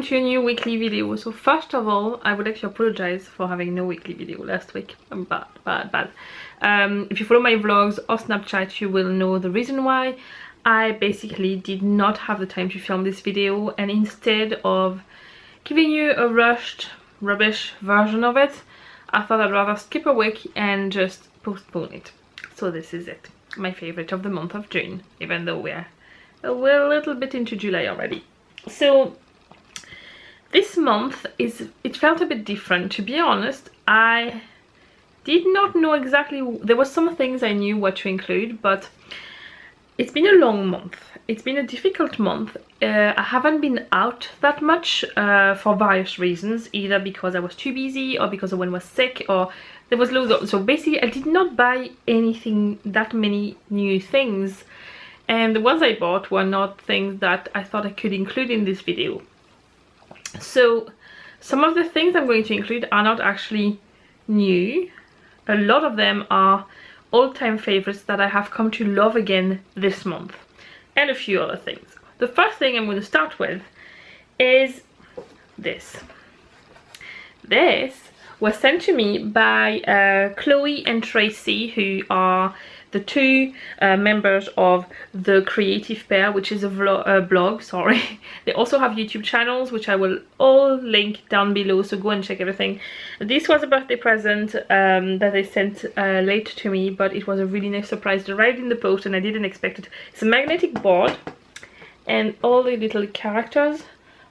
welcome to a new weekly video. So first of all, I would like to apologize for having no weekly video last week. I'm bad. If you follow my vlogs or Snapchat, you will know the reason why. I basically did not have the time to film this video, and instead of giving you a rushed, rubbish version of it, I thought I'd rather skip a week and just postpone it. So this is it, my favorite of the month of June, even though we're a little bit into July already. So this month it felt a bit different, to be honest. I did not know exactly, there were some things I knew what to include, but it's been a long month. It's been a difficult month. I haven't been out that much for various reasons, either because I was too busy or because someone was sick, or there was loads of, so basically I did not buy anything, that many new things, and the ones I bought were not things that I thought I could include in this video. So some of the things I'm going to include are not actually new. A lot of them are all-time favorites that I have come to love again this month, and a few other things. The first thing I'm going to start with is this. This was sent to me by Chloe and Tracy, who are the two members of the Creative Pair, which is a blog, sorry. They also have YouTube channels, which I will all link down below, so go and check everything. This was a birthday present that they sent late to me, but it was a really nice surprise. It arrived in the post and I didn't expect it. It's a magnetic board, and all the little characters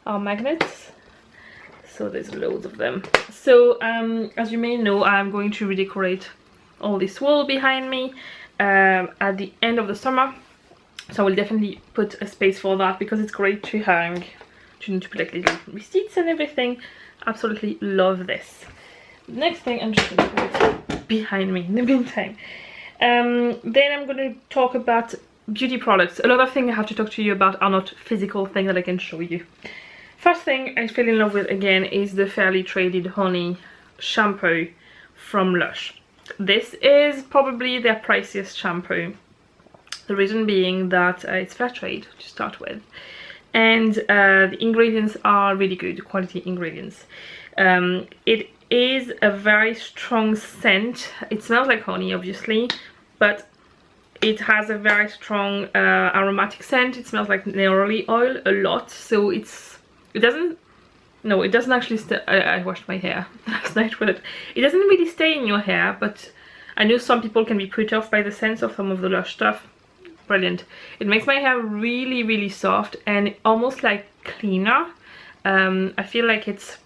are magnets. So there's loads of them. So as you may know, I'm going to redecorate all this wall behind me at the end of the summer, so I will definitely put a space for that because it's great to hang, to put like little receipts and everything. Absolutely love this. Next thing, I'm just going to put it behind me in the meantime. Then I'm going to talk about beauty products. A lot of things I have to talk to you about are not physical things that I can show you. First thing I fell in love with again is the Fairly Traded Honey shampoo from Lush. This is probably their priciest shampoo. The reason being that it's fair trade to start with, and the ingredients are really good, quality ingredients. It is a very strong scent. It smells like honey, obviously, but it has a very strong aromatic scent. It smells like neroli oil a lot, so it doesn't actually I washed my hair last night with it. It doesn't really stay in your hair, but I know some people can be put off by the scent of some of the Lush stuff. Brilliant. It makes my hair really soft and almost like cleaner. I feel like it's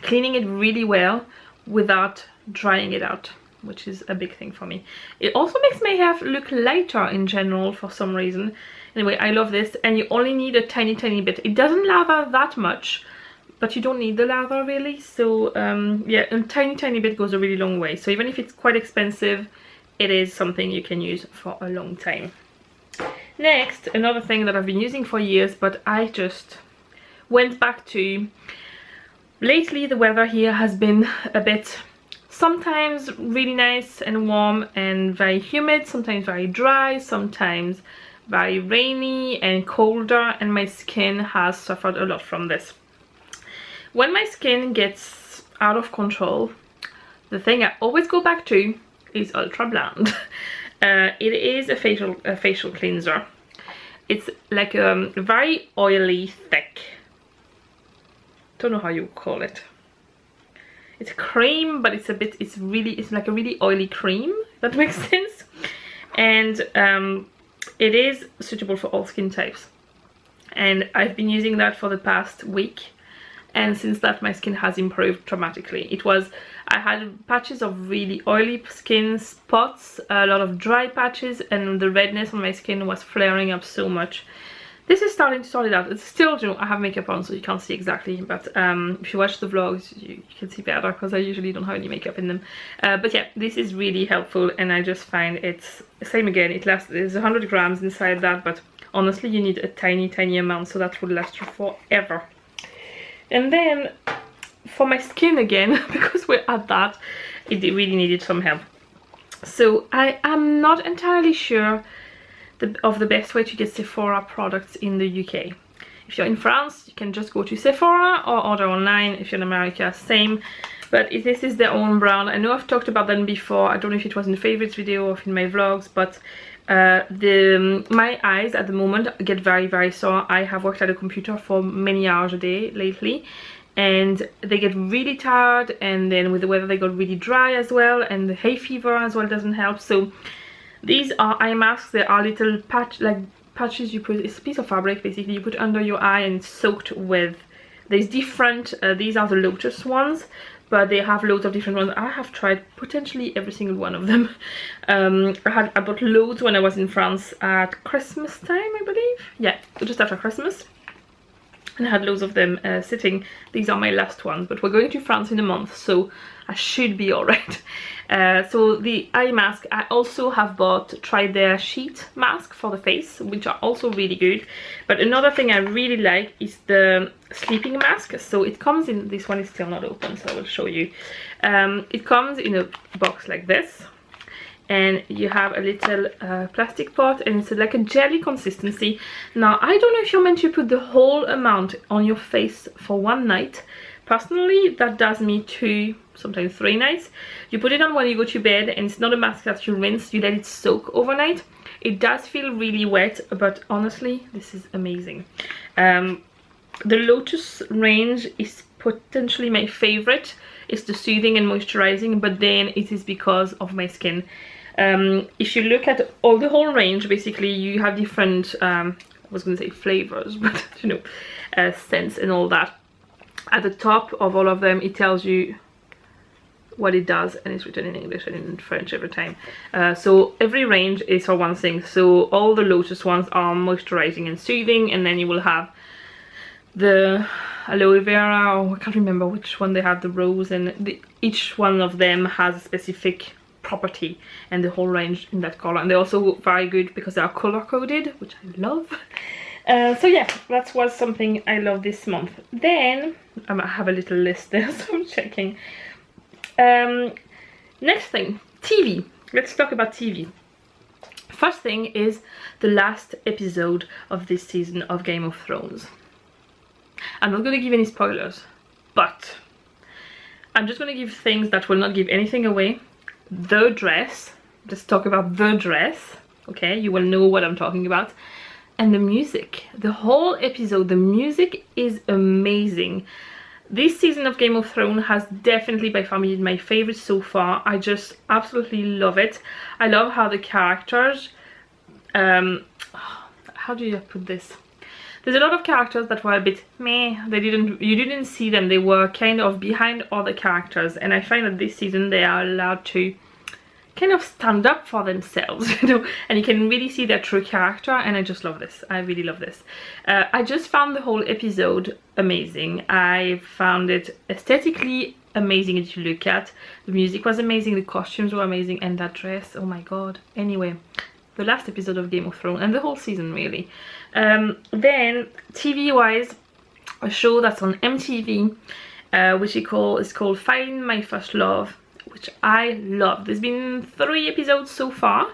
cleaning it really well without drying it out, which is a big thing for me. It also makes my hair look lighter in general for some reason. Anyway, I love this, and you only need a tiny bit. It doesn't lather that much, but you don't need the lather really, so yeah, a tiny bit goes a really long way. So even if it's quite expensive, it is something you can use for a long time. Next, another thing that I've been using for years, but I just went back to. Lately the weather here has been a bit, sometimes really nice and warm and very humid, sometimes very dry, sometimes very rainy and colder, and my skin has suffered a lot from this. When my skin gets out of control, the thing I always go back to is Ultra Blend. It is a facial cleanser. It's like a very oily, thick, don't know how you call it. It's a cream, but it's like a really oily cream, if that makes sense. And it is suitable for all skin types, and I've been using that for the past week, and since that my skin has improved dramatically. I had patches of really oily skin, spots, a lot of dry patches, and the redness on my skin was flaring up so much. This is starting to sort it out. It's still, I have makeup on so you can't see exactly, but if you watch the vlogs you can see better because I usually don't have any makeup in them. But yeah, this is really helpful, and I just find it's same again. It lasts, there's 100 grams inside that, but honestly you need a tiny amount, so that would last you forever. And then for my skin again, because we're at that, it really needed some help. So I am not entirely sure of the best way to get Sephora products in the UK. If you're in France, you can just go to Sephora or order online. If you're in America, same. But this is their own brand. I know I've talked about them before. I don't know if it was in the favorites video or in my vlogs, but my eyes at the moment get very sore. I have worked at a computer for many hours a day lately, and they get really tired, and then with the weather they got really dry as well, and the hay fever as well doesn't help. So these are eye masks. They are little patches you put. It's a piece of fabric basically you put under your eye, and it's soaked with, there's different these are the Lotus ones, but they have loads of different ones. I have tried potentially every single one of them. I bought loads when I was in France at Christmas time, I believe. Yeah, just after Christmas. And I had loads of them sitting. These are my last ones, but we're going to France in a month, so I should be alright. So the eye mask, I also have tried their sheet mask for the face, which are also really good. But another thing I really like is the sleeping mask. So it comes in, this one is still not open, so I will show you. It comes in a box like this, and you have a little plastic pot, and it's like a jelly consistency. Now I don't know if you're meant to put the whole amount on your face for one night. Personally, that does me 2, sometimes 3 nights. You put it on when you go to bed, and it's not a mask that you rinse, you let it soak overnight. It does feel really wet, but honestly this is amazing. The Lotus range is potentially my favorite. It's the soothing and moisturizing, but then it is because of my skin. If you look at the whole range, basically you have different I was going to say flavors, but you know, scents and all that. At the top of all of them it tells you what it does, and it's written in English and in French every time. So every range is for one thing. So all the Lotus ones are moisturizing and soothing, and then you will have the aloe vera, or I can't remember which one they have, the rose, and each one of them has a specific property, and the whole range in that color. And they're also very good because they are color coded, which I love. So yeah, that was something I love this month. Then I have a little list there, so I'm checking. Next thing, TV. Let's talk about TV. First thing is the last episode of this season of Game of Thrones. I'm not going to give any spoilers, but I'm just going to give things that will not give anything away. The dress, let's talk about the dress, okay? You will know what I'm talking about. And the music, the whole episode, the music is amazing. This season of Game of Thrones has definitely by far been my favorite so far. I just absolutely love it. I love how the characters, how do you put this? There's a lot of characters that were a bit meh. You didn't see them. They were kind of behind other characters, and I find that this season they are allowed to kind of stand up for themselves, you know, and you can really see their true character, and I just love this. I really love this. I just found the whole episode amazing. I found it aesthetically amazing to look at. The music was amazing, the costumes were amazing, and that dress, oh my god. Anyway, the last episode of Game of Thrones, and the whole season really. Then TV wise, a show that's on MTV, which is called Find My First Love, which I love. There's been 3 episodes so far.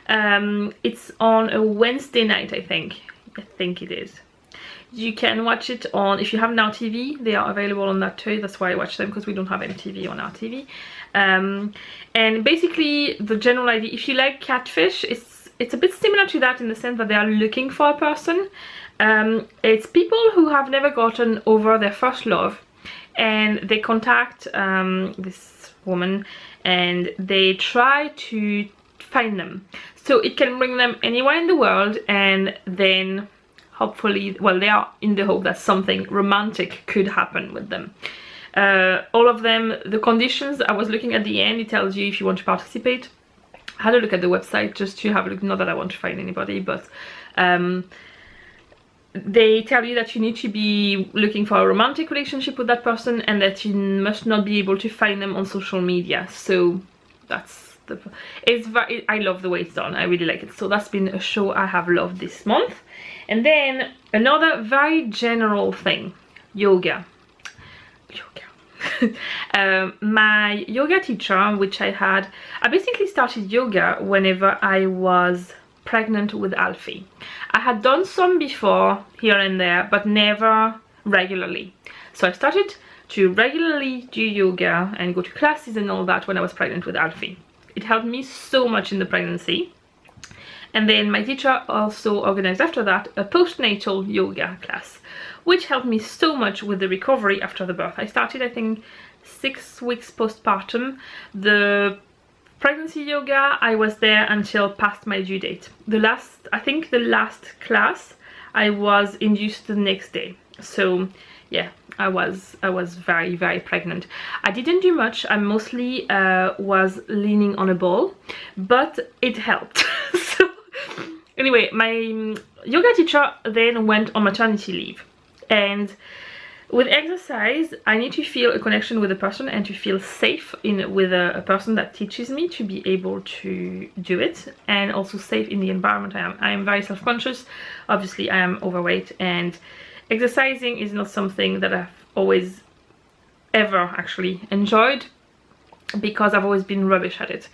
It's on a Wednesday night, I think it is. You can watch it on, if you have Now TV, they are available on that too. That's why I watch them, because we don't have MTV on our TV. And basically the general idea, if you like Catfish, it's a bit similar to that in the sense that they are looking for a person. It's people who have never gotten over their first love, and they contact this woman, and they try to find them. So it can bring them anywhere in the world, and then hopefully, well, they are in the hope that something romantic could happen with them. All of them, the conditions, I was looking at the end, it tells you if you want to participate. I had a look at the website just to have a look, not that I want to find anybody, but they tell you that you need to be looking for a romantic relationship with that person, and that you must not be able to find them on social media. So that's I love the way it's done. I really like it. So that's been a show I have loved this month. And then another very general thing, yoga. My yoga teacher, which I basically started yoga whenever I was pregnant with Alfie. I had done some before here and there, but never regularly. So I started to regularly do yoga and go to classes and all that when I was pregnant with Alfie. It helped me so much in the pregnancy. And then my teacher also organized after that a postnatal yoga class, which helped me so much with the recovery after the birth. I started, I think, 6 weeks postpartum. The pregnancy yoga, I was there until past my due date. I think the last class I was induced the next day. So yeah, I was very, very pregnant. I didn't do much. I mostly was leaning on a ball, but it helped. So anyway, my yoga teacher then went on maternity leave, and with exercise I need to feel a connection with a person and to feel safe with a person that teaches me to be able to do it, and also safe in the environment I am very self-conscious. Obviously I am overweight, and exercising is not something that I've always ever actually enjoyed, because I've always been rubbish at it.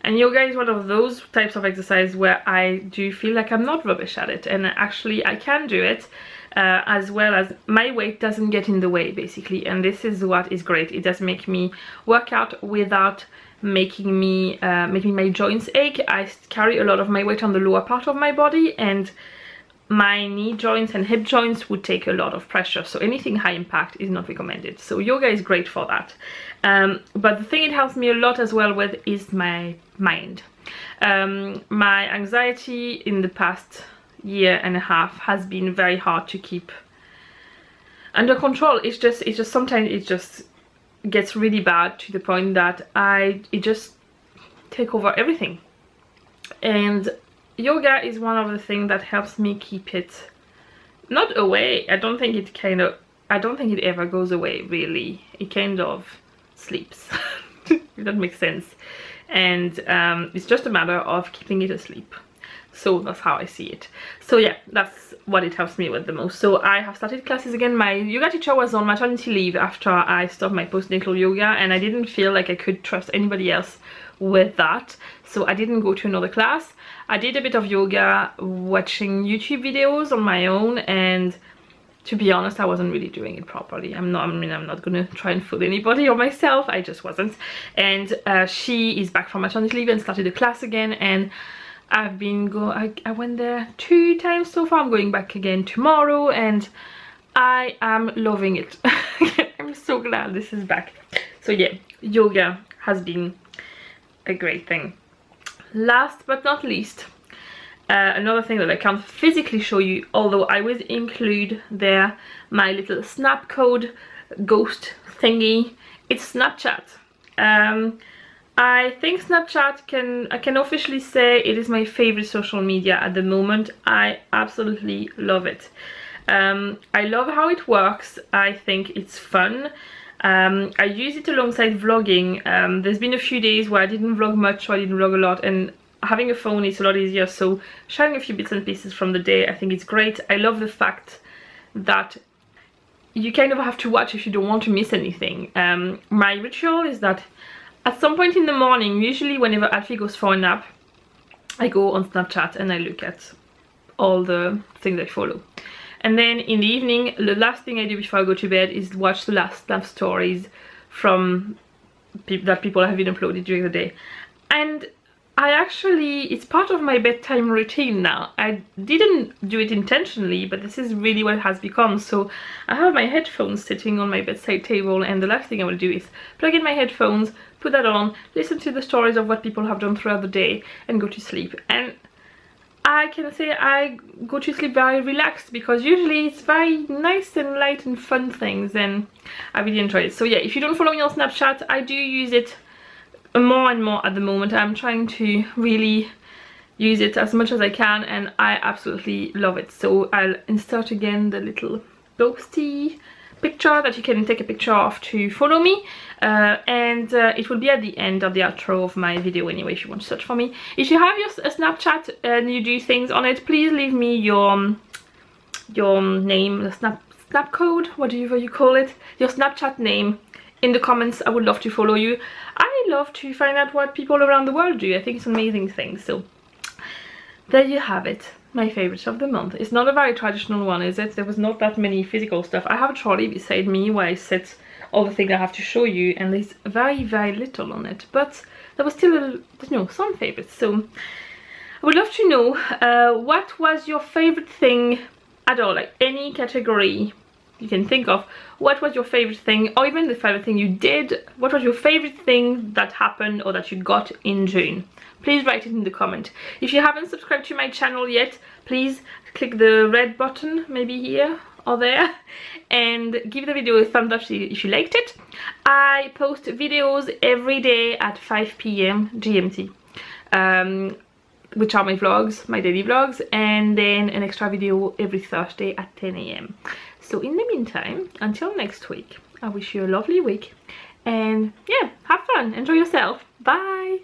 And yoga is one of those types of exercise where I do feel like I'm not rubbish at it, and actually I can do it, as well as my weight doesn't get in the way basically, and this is what is great. It does make me work out without making my joints ache. I carry a lot of my weight on the lower part of my body, and my knee joints and hip joints would take a lot of pressure, so anything high impact is not recommended. So yoga is great for that. But the thing it helps me a lot as well with is my mind. My anxiety in the past year and a half has been very hard to keep under control. It's just sometimes it just gets really bad to the point that it just take over everything. And yoga is one of the things that helps me keep it not away. I don't think it ever goes away really. It kind of sleeps. If that makes sense. And it's just a matter of keeping it asleep. So that's how I see it. So yeah, that's what it helps me with the most. So I have started classes again. My yoga teacher was on maternity leave after I stopped my postnatal yoga, and I didn't feel like I could trust anybody else with that, so I didn't go to another class. I did a bit of yoga watching YouTube videos on my own, and to be honest I wasn't really doing it properly. I'm not gonna try and fool anybody or myself, I just wasn't. And she is back from maternity leave and started a class again, and I went there 2 times so far. I'm going back again tomorrow, and I am loving it. I'm so glad this is back. So yeah, yoga has been a great thing. Last but not least, another thing that I can't physically show you, although I will include there my little snap code ghost thingy. It's Snapchat. I think Snapchat I can officially say it is my favorite social media at the moment. I absolutely love it. I love how it works. I think it's fun. I use it alongside vlogging. There's been a few days where I didn't vlog much, or I didn't vlog a lot, and having a phone is a lot easier, so sharing a few bits and pieces from the day, I think it's great. I love the fact that you kind of have to watch if you don't want to miss anything. My ritual is that at some point in the morning, usually whenever Alfie goes for a nap, I go on Snapchat and I look at all the things I follow. And then in the evening, the last thing I do before I go to bed is watch the last Snap stories from that people have been uploaded during the day. And it's part of my bedtime routine now. I didn't do it intentionally, but this is really what it has become. So I have my headphones sitting on my bedside table, and the last thing I will do is plug in my headphones, put that on, listen to the stories of what people have done throughout the day, and go to sleep. And I can say I go to sleep very relaxed, because usually it's very nice and light and fun things, and I really enjoy it. So yeah, if you don't follow me on Snapchat, I do use it more and more at the moment. I'm trying to really use it as much as I can, and I absolutely love it. So I'll insert again the little ghosty picture that you can take a picture of to follow me, and it will be at the end of the outro of my video anyway, if you want to search for me. If you have your Snapchat and you do things on it, please leave me your name, the snap code, whatever you call it, your Snapchat name in the comments. I would love to follow you. I love to find out what people around the world do. I think it's an amazing thing. So there you have it, my favorites of the month. It's not a very traditional one, is it? There was not that many physical stuff. I have a trolley beside me where I set all the things I have to show you, and there's very, very little on it, but there was still, you know, some favorites. So I would love to know what was your favorite thing at all, like any category you can think of. What was your favorite thing, or even the favorite thing you did? What was your favorite thing that happened or that you got in June? Please write it in the comment. If you haven't subscribed to my channel yet, please click the red button, maybe here or there, and give the video a thumbs up if you liked it. I post videos every day at 5 p.m. GMT, which are my vlogs, my daily vlogs, and then an extra video every Thursday at 10 a.m. So in the meantime, until next week, I wish you a lovely week, and yeah, have fun, enjoy yourself, bye!